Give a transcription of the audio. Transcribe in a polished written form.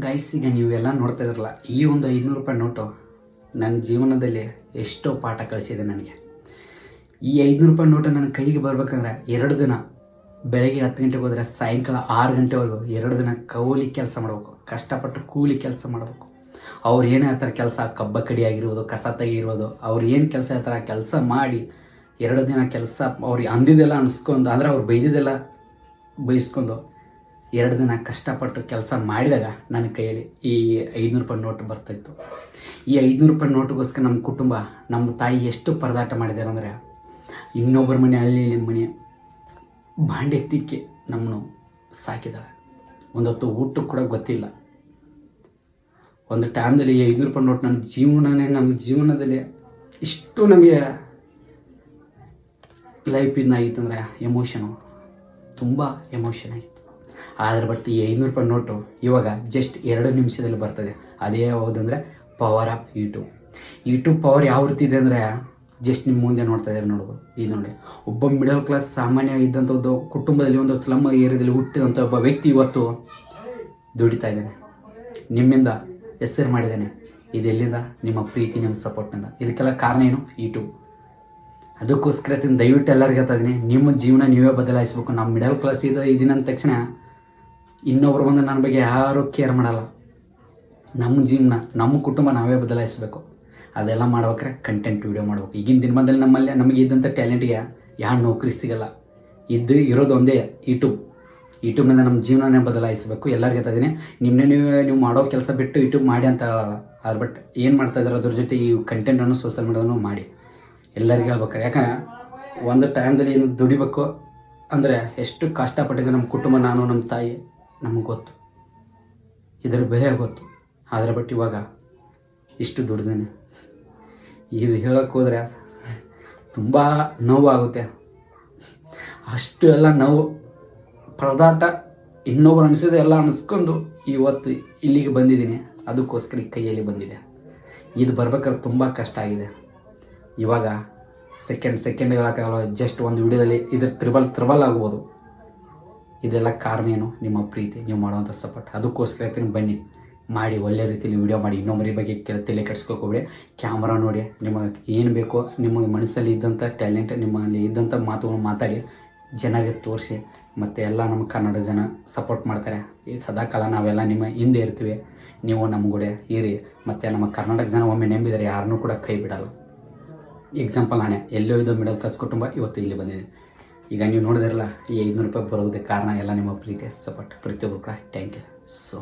Guys, ಈಗ ನೀವೆಲ್ಲ ನೋಡ್ತಾ ಇದ್ರಲ್ಲ, ಈ ಒಂದು 500 ರೂಪಾಯಿ ನೋಟು ನನ್ನ ಜೀವನದಲ್ಲಿ ಎಷ್ಟೋ ಪಾಠ ಕಳಿಸಿದೆ ನನಗೆ. ಈ 500 ರೂಪಾಯಿ ನೋಟು ನನ್ನ ಕೈಗೆ ಬರ್ಬೇಕಂದ್ರೆ 2 ದಿನ, ಬೆಳಗ್ಗೆ 10 ಗಂಟೆಗೆ ಹೋದರೆ ಸಾಯಂಕಾಲ 6 ಗಂಟೆವರೆಗೂ 2 ದಿನ ಕೂಲಿ ಕೆಲಸ ಮಾಡಬೇಕು, ಕಷ್ಟಪಟ್ಟು ಕೂಲಿ ಕೆಲಸ ಮಾಡಬೇಕು. ಅವ್ರು ಏನು ಹೇಳ್ತಾರೆ ಕೆಲಸ, ಕಬ್ಬ ಕಡಿ ಆಗಿರ್ಬೋದು, ಕಸ ತೆಗಿರ್ಬೋದು, ಅವ್ರು ಏನು ಕೆಲಸ ಹೇಳ್ತಾರೆ ಕೆಲಸ ಮಾಡಿ 2 ದಿನ ಕೆಲಸ ಅವ್ರಿಗೆ ಅಂದಿದ್ದೆಲ್ಲ ಅನಿಸ್ಕೊಂಡು, ಅಂದರೆ ಅವ್ರು ಬೈದಿದ್ದೆಲ್ಲ ಬೈಸ್ಕೊಂಡು 2 ದಿನ ಕಷ್ಟಪಟ್ಟು ಕೆಲಸ ಮಾಡಿದಾಗ ನನ್ನ ಕೈಯಲ್ಲಿ ಈ 500 ರೂಪಾಯಿ ನೋಟು ಬರ್ತಾಯಿತ್ತು. ಈ 500 ರೂಪಾಯಿ ನೋಟಿಗೋಸ್ಕರ ನಮ್ಮ ಕುಟುಂಬ, ನಮ್ಮ ತಾಯಿ ಎಷ್ಟು ಪರದಾಟ ಮಾಡಿದ್ದಾರೆ ಅಂದರೆ, ಇನ್ನೊಬ್ಬರ ಮನೆ ಅಲ್ಲಿ ಇಲ್ಲಿ ಮನೆ ಬಾಂಡೆ ತಿಕ್ಕಿ ನಮ್ಮನ್ನು ಸಾಕಿದ್ದಾರೆ. ಒಂದೊತ್ತು ಊಟಕ್ಕೆ ಕೂಡ ಗೊತ್ತಿಲ್ಲ. ಒಂದು ಟೈಮ್ದಲ್ಲಿ ಈ 500 ರೂಪಾಯಿ ನೋಟು ನಮ್ಮ ಜೀವನದಲ್ಲಿ ಇಷ್ಟು ನಮಗೆ ಲೈಫ್ ಇದಾಗಿತ್ತು ಅಂದರೆ ಎಮೋಷನು, ತುಂಬ ಎಮೋಷನ್ ಆಗಿತ್ತು. ಆದರೆ ಬಟ್ ಈ 500 ರೂಪಾಯಿ ನೋಟು ಇವಾಗ ಜಸ್ಟ್ 2 ನಿಮಿಷದಲ್ಲಿ ಬರ್ತದೆ. ಅದೇ ಯಾವುದಂದರೆ ಪವರ್ ಆಫ್ ಯೂಟ್ಯೂಬ್ ಪವರ್ ಯಾವ ರೀತಿ ಇದೆ ಅಂದರೆ, ಜಸ್ಟ್ ನಿಮ್ಮ ಮುಂದೆ ನೋಡ್ತಾ ಇದ್ದಾರೆ ನೋಡ್ಬೋದು. ಇದು ನೋಡಿ, ಒಬ್ಬ ಮಿಡಲ್ ಕ್ಲಾಸ್ ಸಾಮಾನ್ಯ ಇದ್ದಂಥದ್ದು ಕುಟುಂಬದಲ್ಲಿ ಒಂದು ಸ್ಲಮ್ ಏರಿಯಾದಲ್ಲಿ ಹುಟ್ಟಿದಂಥ ಒಬ್ಬ ವ್ಯಕ್ತಿ ಇವತ್ತು ದುಡಿತಾ ಇದ್ದಾನೆ, ನಿಮ್ಮಿಂದ ಹೆಸರು ಮಾಡಿದ್ದಾನೆ. ಇದೆಲ್ಲಿಂದ? ನಿಮ್ಮ ಪ್ರೀತಿ, ನಿಮ್ಮ ಸಪೋರ್ಟ್ನಿಂದ. ಇದಕ್ಕೆಲ್ಲ ಕಾರಣ ಏನು? ಯೂಟ್ಯೂಬ್. ಅದಕ್ಕೋಸ್ಕರ ದಯವಿಟ್ಟು ಎಲ್ಲರಿಗೂ ಹೇಳ್ತಾ ಇದ್ದೀನಿ, ನಿಮ್ಮ ಜೀವನ ನೀವೇ ಬದಲಾಯಿಸಬೇಕು. ನಮ್ಮ ಮಿಡಲ್ ಕ್ಲಾಸ್ ಇದೀನಂದ ತಕ್ಷಣ ಇನ್ನೊಬ್ರು ಬಂದು ನನ್ನ ಬಗ್ಗೆ ಯಾರೂ ಕೇರ್ ಮಾಡಲ್ಲ. ನಮ್ಮ ಜೀವನ, ನಮ್ಮ ಕುಟುಂಬ ನಾವೇ ಬದಲಾಯಿಸಬೇಕು. ಅದೆಲ್ಲ ಮಾಡ್ಬೇಕಾರೆ ಕಂಟೆಂಟ್ ವೀಡಿಯೋ ಮಾಡ್ಬೇಕು. ಈಗಿನ ದಿನಮಾನದಲ್ಲಿ ನಮಗೆ ಇದ್ದಂಥ ಟ್ಯಾಲೆಂಟ್ಗೆ ಯಾವ ನೌಕರಿ ಸಿಗಲ್ಲ. ಇರೋದು ಒಂದೇ ಯೂಟ್ಯೂಬ್ನಿಂದ ನಮ್ಮ ಜೀವನನೇ ಬದಲಾಯಿಸಬೇಕು. ಎಲ್ಲರಿಗೂ ಹೇಳ್ತಾ ಇದ್ದೀನಿ, ನೀವು ಮಾಡೋ ಕೆಲಸ ಬಿಟ್ಟು ಯೂಟ್ಯೂಬ್ ಮಾಡಿ ಅಂತ. ಅದು ಬಟ್ ಏನು ಮಾಡ್ತಾ ಇದ್ದಾರೆ ಅದ್ರ ಜೊತೆ ಈ ಕಂಟೆಂಟನ್ನು ಸೋಷಿಯಲ್ ಮೀಡಿಯಾವನ್ನು ಮಾಡಿ ಎಲ್ಲರಿಗೂ ಹೇಳ್ಬೇಕಾರೆ. ಯಾಕಂದರೆ ಒಂದು ಟೈಮ್ದಲ್ಲಿ ಏನು ದುಡಿಬೇಕು ಅಂದರೆ ಎಷ್ಟು ಕಷ್ಟಪಟ್ಟಿದೆ ನಮ್ಮ ಕುಟುಂಬ, ನಾನು ನಮ್ಮ ತಾಯಿ, ನಮಗೆ ಗೊತ್ತು, ಇದರ ಬೆಲೆ ಗೊತ್ತು. ಆದರೆ ಬಟ್ ಇವಾಗ ಇಷ್ಟು ದುಡ್ದೇನೆ ಇದು ಹೇಳೋಕ್ಕೆ ಹೋದರೆ ತುಂಬ ನೋವಾಗುತ್ತೆ. ಅಷ್ಟು ಎಲ್ಲ ನೋವು, ಪರದಾಟ, ಇನ್ನೊಬ್ರು ಅನಿಸಿದೆ ಎಲ್ಲ ಅನಿಸ್ಕೊಂಡು ಇವತ್ತು ಇಲ್ಲಿಗೆ ಬಂದಿದ್ದೀನಿ. ಅದಕ್ಕೋಸ್ಕರ ಈ ಕೈಯಲ್ಲಿ ಬಂದಿದೆ. ಇದು ಬರ್ಬೇಕಾದ್ರೆ ತುಂಬ ಕಷ್ಟ ಆಗಿದೆ. ಇವಾಗ ಸೆಕೆಂಡ್ ಹೇಳೋಕ್ಕಾಗಲ್ಲ. ಜಸ್ಟ್ ಒಂದು ವಿಡಿಯೋದಲ್ಲಿ ಇದು ತ್ರಿಬಲ್ ಆಗ್ಬೋದು. ಇದೆಲ್ಲ ಕಾರಣ ಏನು? ನಿಮ್ಮ ಪ್ರೀತಿ, ನೀವು ಮಾಡುವಂಥ ಸಪೋರ್ಟ್. ಅದಕ್ಕೋಸ್ಕರ ಬನ್ನಿ ಮಾಡಿ, ಒಳ್ಳೆ ರೀತಿಯಲ್ಲಿ ವಿಡಿಯೋ ಮಾಡಿ. ಇನ್ನೊಬ್ಬರ ಬಗ್ಗೆ ತಲೆ ಕೆಡಿಸ್ಕೋಬೇಡಿ. ಕ್ಯಾಮ್ರಾ ನೋಡಿ, ನಿಮಗೆ ಏನು ಬೇಕೋ, ನಿಮ್ಮ ಮನಸ್ಸಲ್ಲಿ ಇದ್ದಂಥ ಟ್ಯಾಲೆಂಟ್, ನಿಮ್ಮಲ್ಲಿ ಇದ್ದಂಥ ಮಾತುಗಳನ್ನು ಮಾತಾಡಿ ಜನರಿಗೆ ತೋರಿಸಿ. ಮತ್ತು ಎಲ್ಲ ನಮ್ಮ ಕನ್ನಡ ಜನ ಸಪೋರ್ಟ್ ಮಾಡ್ತಾರೆ. ಈ ಸದಾಕಾಲ ನಾವೆಲ್ಲ ನಿಮ್ಮ ಹಿಂದೆ ಇರ್ತೀವಿ. ನೀವು ನಮ್ಮ ಕೂಡ ಇರಿ. ಮತ್ತು ನಮ್ಮ ಕರ್ನಾಟಕ ಜನ ಒಮ್ಮೆ ನಂಬಿದರೆ ಯಾರನ್ನೂ ಕೂಡ ಕೈ ಬಿಡಲ್ಲ. ಎಕ್ಸಾಂಪಲ್ ನಾನೇ, ಎಲ್ಲೋ ಇದು ಮಿಡಲ್ ಕ್ಲಾಸ್ ಕುಟುಂಬ, ಇವತ್ತು ಇಲ್ಲಿ ಬಂದಿದೆ. ಈಗ ನೀವು ನೋಡಿದಿರಲ್ಲ, ಈ 500 ರೂಪಾಯಿ ಬರೋದಕ್ಕೆ ಕಾರಣ ಎಲ್ಲ ನಿಮ್ಮ ಪ್ರೀತಿ, ಸಪೋರ್ಟ್. ಪ್ರತಿಯೊಬ್ಬರು ಕೂಡ ಥ್ಯಾಂಕ್ ಯು. ಸೊ